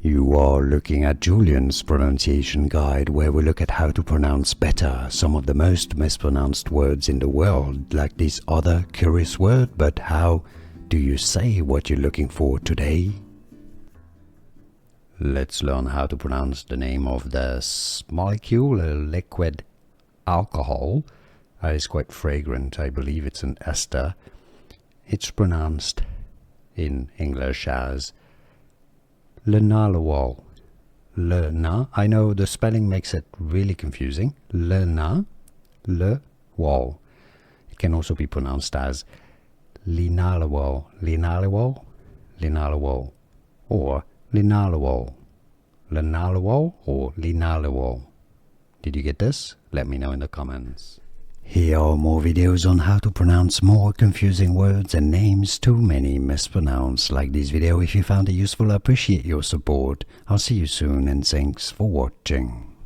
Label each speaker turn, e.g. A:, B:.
A: You are looking at Julian's pronunciation guide, where we look at how to pronounce better some of the most mispronounced words in the world, like this other curious word. But how do you say what you're looking for today? Let's learn how to pronounce the name of this molecule, a liquid alcohol. It's quite fragrant. I believe it's an ester. It's pronounced in English as linalool. Lena. I know the spelling makes it really confusing. Lena, le-wol. It can also be pronounced as linalool, linalool, linalool, or linalool, linalool, or linalool. Did you get this? Let me know in the comments. Here are more videos on how to pronounce more confusing words and names too many mispronounced. Like this video if you found it useful. I appreciate your support. I'll see you soon and thanks for watching.